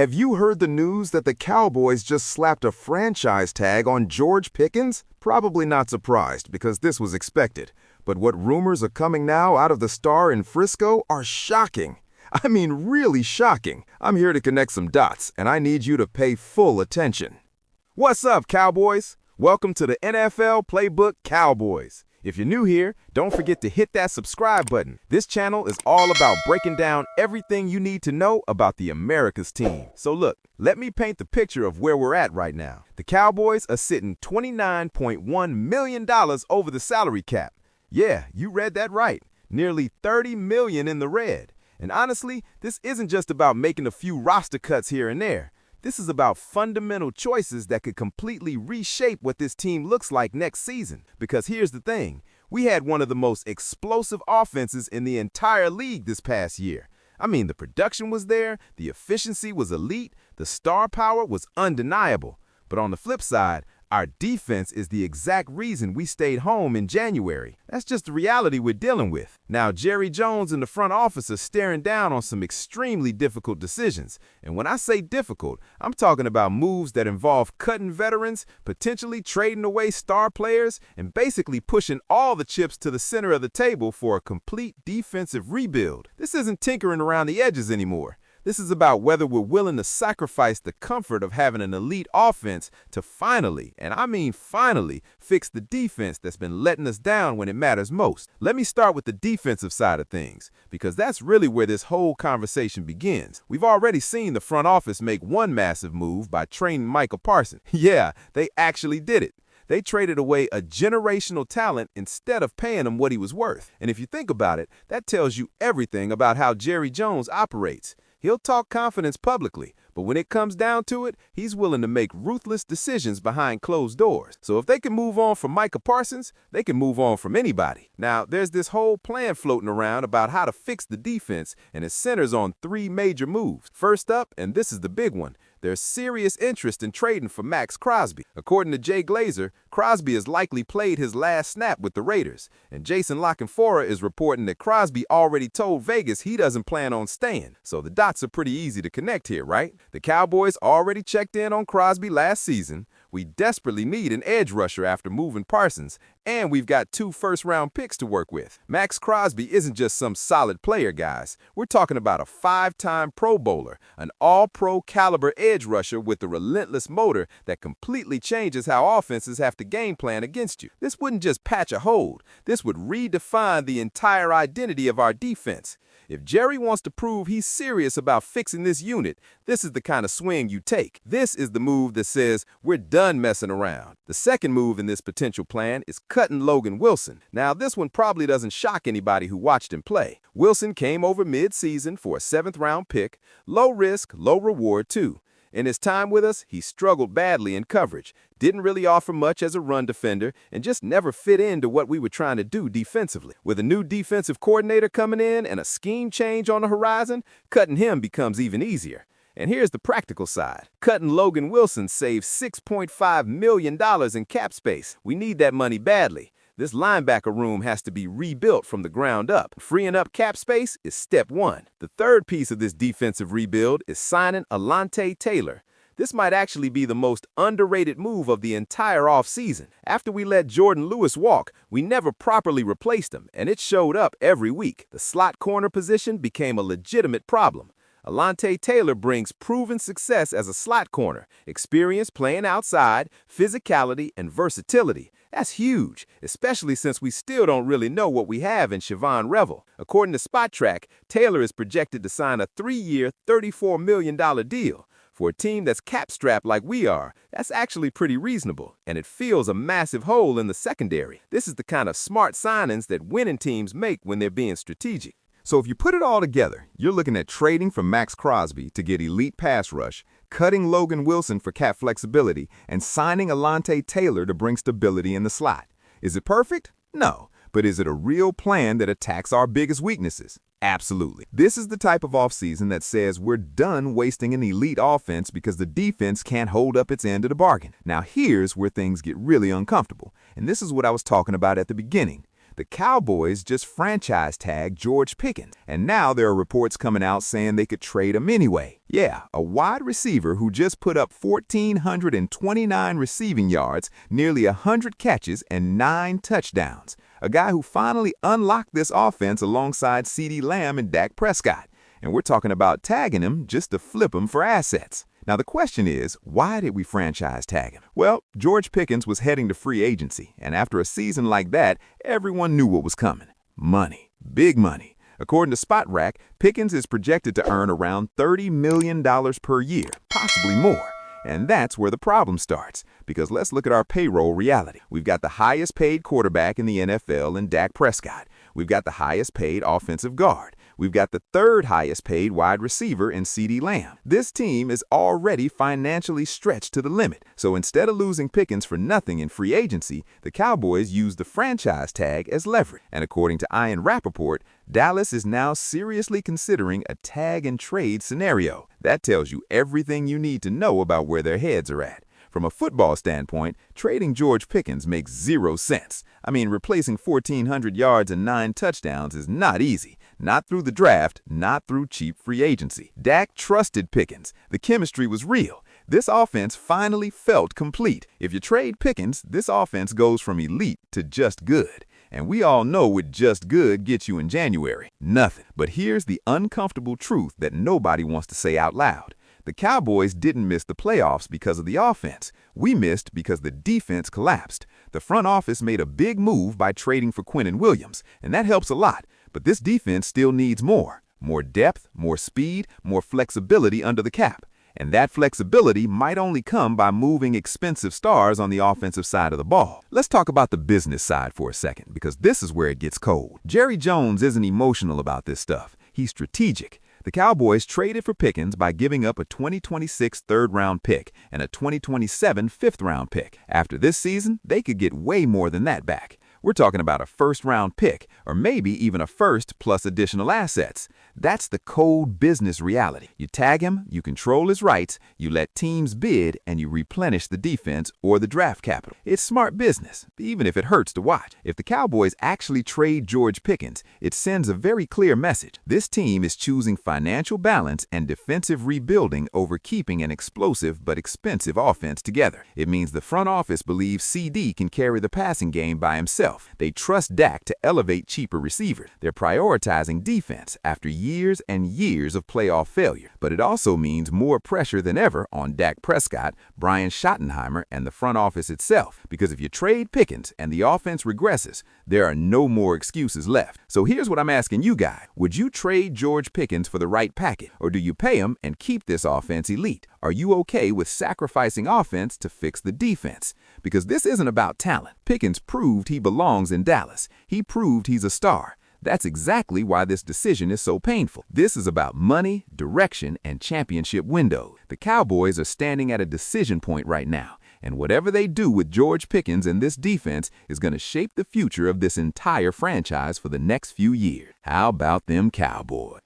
Have you heard the news that the Cowboys just slapped a franchise tag on George Pickens? Probably not surprised, because this was expected. But what rumors are coming now out of the star in Frisco are shocking. I mean, really shocking. I'm here to connect some dots, and I need you to pay full attention. What's up, Cowboys? Welcome to the NFL Playbook Cowboys. If you're new here, don't forget to hit that subscribe button. This channel is all about breaking down everything you need to know about the America's team. So look, let me paint the picture of where we're at right now. The Cowboys are sitting $29.1 million over the salary cap. Yeah, you read that right. Nearly $30 million in the red. And honestly, this isn't just about making a few roster cuts here and there. This is about fundamental choices that could completely reshape what this team looks like next season. Because here's the thing, we had one of the most explosive offenses in the entire league this past year. I mean, the production was there, the efficiency was elite, the star power was undeniable. But on the flip side, our defense is the exact reason we stayed home in January. That's just the reality we're dealing with. Now, Jerry Jones and the front office are staring down on some extremely difficult decisions. And when I say difficult, I'm talking about moves that involve cutting veterans, potentially trading away star players, and basically pushing all the chips to the center of the table for a complete defensive rebuild. This isn't tinkering around the edges anymore. This is about whether we're willing to sacrifice the comfort of having an elite offense to finally, and I mean finally, fix the defense that's been letting us down when it matters most. Let me start with the defensive side of things, because that's really where this whole conversation begins. We've already seen the front office make one massive move by trading Micah Parsons. Yeah, they actually did it. They traded away a generational talent instead of paying him what he was worth. And if you think about it, that tells you everything about how Jerry Jones operates. He'll talk confidence publicly, but when it comes down to it, he's willing to make ruthless decisions behind closed doors. So if they can move on from Micah Parsons, they can move on from anybody. Now, there's this whole plan floating around about how to fix the defense, and it centers on three major moves. First up, and this is the big one, there's serious interest in trading for Maxx Crosby. According to Jay Glazer, Crosby has likely played his last snap with the Raiders, and Jason Lockenfora is reporting that Crosby already told Vegas he doesn't plan on staying. So the dots are pretty easy to connect here, right? The Cowboys already checked in on Crosby last season. We desperately need an edge rusher after moving Parsons, and we've got 2 first-round picks to work with. Maxx Crosby isn't just some solid player, guys. We're talking about a 5-time Pro Bowler, an all-pro caliber edge rusher with a relentless motor that completely changes how offenses have to game plan against you. This wouldn't just patch a hold. This would redefine the entire identity of our defense. If Jerry wants to prove he's serious about fixing this unit, this is the kind of swing you take. This is the move that says, we're done messing around. The second move in this potential plan is cutting Logan Wilson. Now, this one probably doesn't shock anybody who watched him play. Wilson came over mid-season for a 7th-round pick. Low risk, low reward, too. In his time with us, he struggled badly in coverage, didn't really offer much as a run defender, and just never fit into what we were trying to do defensively. With a new defensive coordinator coming in and a scheme change on the horizon, cutting him becomes even easier. And here's the practical side. Cutting Logan Wilson saves $6.5 million in cap space. We need that money badly. This linebacker room has to be rebuilt from the ground up. Freeing up cap space is step one. The third piece of this defensive rebuild is signing Alontae Taylor. This might actually be the most underrated move of the entire offseason. After we let Jordan Lewis walk, we never properly replaced him, and it showed up every week. The slot corner position became a legitimate problem. Alontae Taylor brings proven success as a slot corner, experience playing outside, physicality, and versatility. That's huge, especially since we still don't really know what we have in Siobhan Revel. According to Spot Track, Taylor is projected to sign a 3-year, $34 million deal. For a team that's cap-strapped like we are, that's actually pretty reasonable, and it fills a massive hole in the secondary. This is the kind of smart signings that winning teams make when they're being strategic. So if you put it all together, you're looking at trading for Maxx Crosby to get elite pass rush, cutting Logan Wilson for cap flexibility, and signing Alontae Taylor to bring stability in the slot. Is it perfect? No. But is it a real plan that attacks our biggest weaknesses? Absolutely. This is the type of offseason that says we're done wasting an elite offense because the defense can't hold up its end of the bargain. Now here's where things get really uncomfortable, and this is what I was talking about at the beginning. The Cowboys just franchise tagged George Pickens, and now there are reports coming out saying they could trade him anyway. Yeah, a wide receiver who just put up 1,429 receiving yards, nearly 100 catches, and 9 touchdowns. A guy who finally unlocked this offense alongside CeeDee Lamb and Dak Prescott. And we're talking about tagging him just to flip him for assets. Now the question is, why did we franchise tag him? Well, George Pickens was heading to free agency, and after a season like that, everyone knew what was coming. Money. Big money. According to SpotRack, Pickens is projected to earn around $30 million per year, possibly more. And that's where the problem starts, because let's look at our payroll reality. We've got the highest paid quarterback in the NFL in Dak Prescott. We've got the highest paid offensive guard. We've got the third highest paid wide receiver in CeeDee Lamb. This team is already financially stretched to the limit. So instead of losing Pickens for nothing in free agency, the Cowboys used the franchise tag as leverage. And according to Ian Rapoport, Dallas is now seriously considering a tag and trade scenario. That tells you everything you need to know about where their heads are at. From a football standpoint, trading George Pickens makes 0 sense. I mean, replacing 1,400 yards and 9 touchdowns is not easy. Not through the draft, not through cheap free agency. Dak trusted Pickens. The chemistry was real. This offense finally felt complete. If you trade Pickens, this offense goes from elite to just good. And we all know what just good gets you in January. Nothing. But here's the uncomfortable truth that nobody wants to say out loud. The Cowboys didn't miss the playoffs because of the offense. We missed because the defense collapsed. The front office made a big move by trading for Quinnen Williams, and that helps a lot. But this defense still needs more. More depth, more speed, more flexibility under the cap. And that flexibility might only come by moving expensive stars on the offensive side of the ball. Let's talk about the business side for a second, because this is where it gets cold. Jerry Jones isn't emotional about this stuff. He's strategic. The Cowboys traded for Pickens by giving up a 2026 third-round pick and a 2027 fifth-round pick. After this season, they could get way more than that back. We're talking about a first-round pick, or maybe even a first plus additional assets. That's the cold business reality. You tag him, you control his rights, you let teams bid, and you replenish the defense or the draft capital. It's smart business, even if it hurts to watch. If the Cowboys actually trade George Pickens, it sends a very clear message. This team is choosing financial balance and defensive rebuilding over keeping an explosive but expensive offense together. It means the front office believes CeeDee can carry the passing game by himself. They trust Dak to elevate cheaper receivers. They're prioritizing defense after years and years of playoff failure. But it also means more pressure than ever on Dak Prescott, Brian Schottenheimer, and the front office itself. Because if you trade Pickens and the offense regresses, there are no more excuses left. So here's what I'm asking you guys. Would you trade George Pickens for the right package? Or do you pay him and keep this offense elite? Are you okay with sacrificing offense to fix the defense? Because this isn't about talent. Pickens proved he belongs in Dallas. He proved he's a star. That's exactly why this decision is so painful. This is about money, direction, and championship window. The Cowboys are standing at a decision point right now, and whatever they do with George Pickens and this defense is going to shape the future of this entire franchise for the next few years. How about them Cowboys?